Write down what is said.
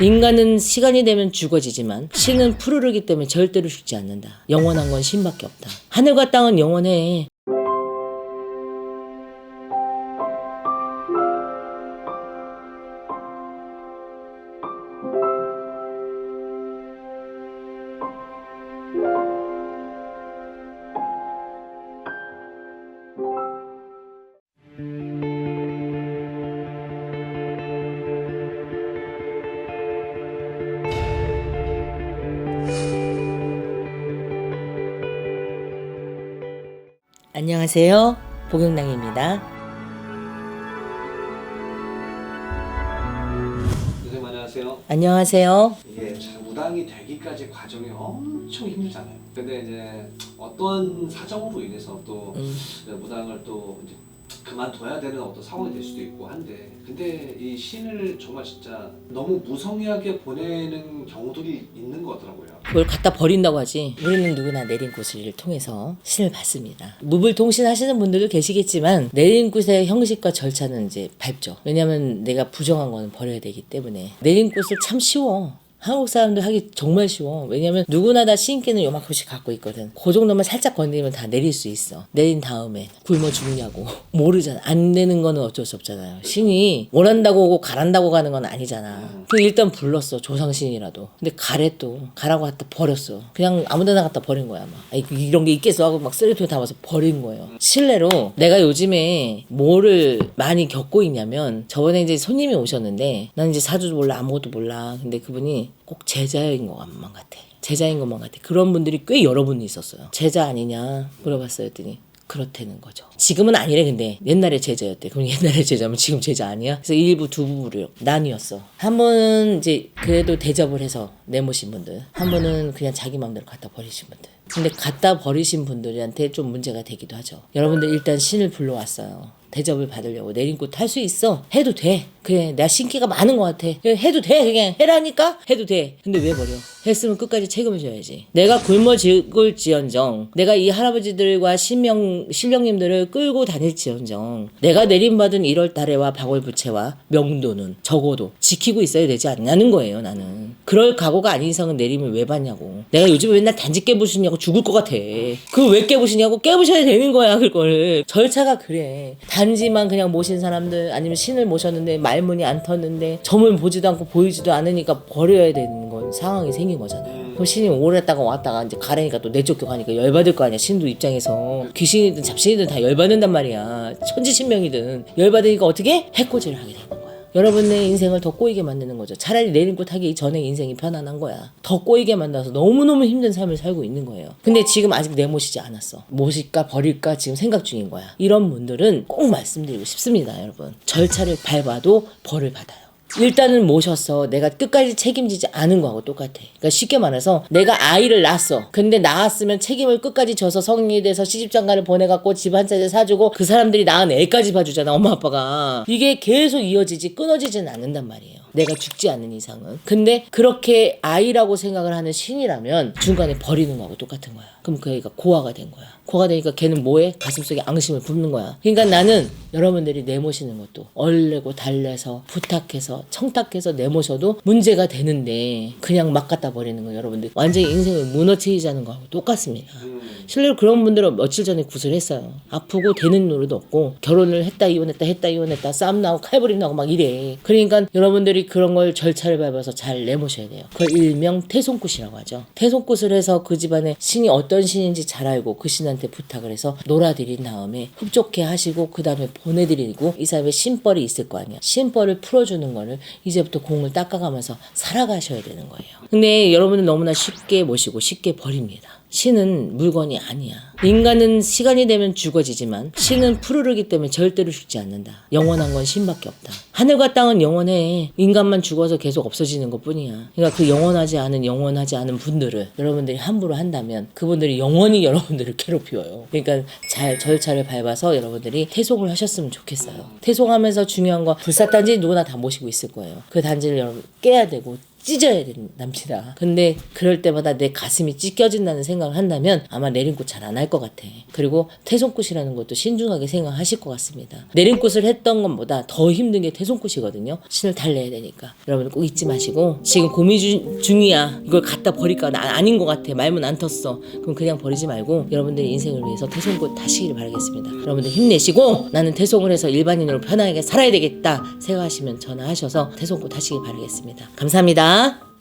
인간은 시간이 되면 죽어지지만 신은 푸르르기 때문에 절대로 죽지 않는다. 영원한 건 신밖에 없다. 하늘과 땅은 영원해. 안녕하세요. 복용랑입니다. 선생님 안녕하세요. 안녕하세요. 이게 참 무당이 되기까지 과정이 엄청 힘들잖아요. 근데 이제 어떤 사정으로 인해서 또 무당을 또 이제 그만둬야 되는 어떤 상황이 될 수도 있고 한데, 근데 이 신을 정말 진짜 너무 무성의하게 보내는 경우들이 있는 것 같더라고요. 그걸 갖다 버린다고 하지. 우리는 누구나 내린꽃을 통해서 신을 받습니다. 무불통신 하시는 분들도 계시겠지만 내린꽃의 형식과 절차는 이제 밟죠. 왜냐하면 내가 부정한 거는 버려야 되기 때문에. 내린꽃을 참 쉬워. 한국 사람들 하기 정말 쉬워. 왜냐면 누구나 다 신기는 요만큼씩 갖고 있거든. 그 정도만 살짝 건드리면 다 내릴 수 있어. 내린 다음에 굶어 죽냐고 모르잖아. 안 내는 거는 어쩔 수 없잖아요. 신이 원한다고 오고 가란다고 가는 건 아니잖아. 그 일단 불렀어, 조상신이라도. 근데 가래 또 가라고 갖다 버렸어. 그냥 아무데나 갖다 버린 거야. 막 아이, 이런 게 있겠어 하고 막 쓰레기통에 담아서 버린 거예요. 실례로 내가 요즘에 뭐를 많이 겪고 있냐면, 저번에 이제 손님이 오셨는데 난 이제 사주도 몰라 아무것도 몰라. 근데 그분이 꼭 제자인 것만 같아. 제자인 것만 같아. 그런 분들이 꽤 여러 분 있었어요. 제자 아니냐 물어봤어요. 했더니 그렇다는 거죠. 지금은 아니래. 근데 옛날에 제자였대. 그럼 옛날에 제자면 지금 제자 아니야? 그래서 일부 두 부부로 나뉘었어. 한 분은 이제 그래도 대접을 해서 내모신 분들, 한 분은 그냥 자기 마음대로 갖다 버리신 분들. 근데 갖다 버리신 분들한테 좀 문제가 되기도 하죠. 여러분들 일단 신을 불러왔어요. 대접을 받으려고. 내린꽃 할 수 있어. 해도 돼. 그래, 내가 신기가 많은 것 같아. 해도 돼. 그냥 해라니까 해도 돼. 근데 왜 버려? 했으면 끝까지 책임을 져야지. 내가 굶어 죽을지언정, 내가 이 할아버지들과 신령님들을 끌고 다닐지언정, 내가 내림받은 1월 달에와 박월부채와 명도는 적어도 지키고 있어야 되지 않냐는 거예요. 나는 그럴 각오가 아닌 이상은 내림을 왜 받냐고. 내가 요즘에 맨날 단지 깨부수냐고 죽을 것 같아. 그걸 왜 깨부시냐고. 깨부셔야 되는 거야. 그걸 절차가 그래. 단지만 그냥 모신 사람들, 아니면 신을 모셨는데 말문이 안 텄는데 점을 보지도 않고 보이지도 않으니까 버려야 되는 건 상황이 생긴 거잖아요. 그럼 신이 오랬다가 왔다가 이제 가라니까 또 내쫓겨 가니까 열받을 거 아니야. 신도 입장에서 귀신이든 잡신이든 다 열받는단 말이야. 천지신명이든 열받으니까 어떻게? 해코지를 하게 되는 거야. 여러분의 인생을 더 꼬이게 만드는 거죠. 차라리 내린꽃 하기 전에 인생이 편안한 거야. 더 꼬이게 만들어서 너무너무 힘든 삶을 살고 있는 거예요. 근데 지금 아직 내모시지 않았어. 모실까 버릴까 지금 생각 중인 거야. 이런 분들은 꼭 말씀드리고 싶습니다. 여러분, 절차를 밟아도 벌을 받아요. 일단은 모셨어. 내가 끝까지 책임지지 않은 거하고 똑같아. 그러니까 쉽게 말해서 내가 아이를 낳았어. 근데 낳았으면 책임을 끝까지 져서 성인이 돼서 시집장가를 보내갖고 집 한 채를 사주고 그 사람들이 낳은 애까지 봐주잖아, 엄마 아빠가. 이게 계속 이어지지 끊어지지는 않는단 말이에요. 내가 죽지 않는 이상은. 근데 그렇게 아이라고 생각을 하는 신이라면 중간에 버리는 거하고 똑같은 거야. 그럼 그 애가 고아가 된 거야. 고아가 되니까 걔는 뭐해? 가슴속에 앙심을 붓는 거야. 그러니까 나는 여러분들이 내모시는 것도 얼레고 달래서 부탁해서 청탁해서 내모셔도 문제가 되는데 그냥 막 갖다 버리는 거, 여러분들 완전히 인생을 무너뜨리자는 거하고 똑같습니다. 실제로 그런 분들은 며칠 전에 구슬했어요. 아프고 되는 노래도 없고 결혼을 했다 이혼했다 싸움 나고 칼부림 나고 막 이래. 그러니까 여러분들이 그런 걸 절차를 밟아서 잘 내모셔야 돼요. 그걸 일명 태송꽃이라고 하죠. 태송꽃을 해서 그 집안에 신이 어떤 신인지 잘 알고 그 신한테 부탁을 해서 놀아드린 다음에 흡족해 하시고 그 다음에 보내드리고, 이 사람의 신벌이 있을 거 아니야. 신벌을 풀어주는 거를 이제부터 공을 닦아가면서 살아가셔야 되는 거예요. 근데 여러분은 너무나 쉽게 모시고 쉽게 버립니다. 신은 물건이 아니야. 인간은 시간이 되면 죽어지지만 신은 푸르르기 때문에 절대로 죽지 않는다. 영원한 건 신밖에 없다. 하늘과 땅은 영원해. 인간만 죽어서 계속 없어지는 것뿐이야. 그러니까 그 영원하지 않은 분들을 여러분들이 함부로 한다면 그분들이 영원히 여러분들을 괴롭혀요. 그러니까 잘 절차를 밟아서 여러분들이 태송을 하셨으면 좋겠어요. 태송하면서 중요한 거, 불사단지 누구나 다 모시고 있을 거예요. 그 단지를 여러분 깨야 되고 찢어야 되는 남친아. 근데 그럴 때마다 내 가슴이 찢겨진다는 생각을 한다면 아마 내린꽃 잘 안 할 것 같아. 그리고 태송꽃이라는 것도 신중하게 생각하실 것 같습니다. 내린꽃을 했던 것보다 더 힘든 게 태송꽃이거든요. 신을 달래야 되니까. 여러분 꼭 잊지 마시고 지금 고민 중이야. 이걸 갖다 버릴까? 아닌 것 같아. 말문 안 텄어. 그럼 그냥 버리지 말고 여러분들의 인생을 위해서 태송꽃 타시길 바라겠습니다. 여러분들 힘내시고 나는 태송을 해서 일반인으로 편하게 살아야 되겠다 생각하시면 전화하셔서 태송꽃 타시길 바라겠습니다. 감사합니다.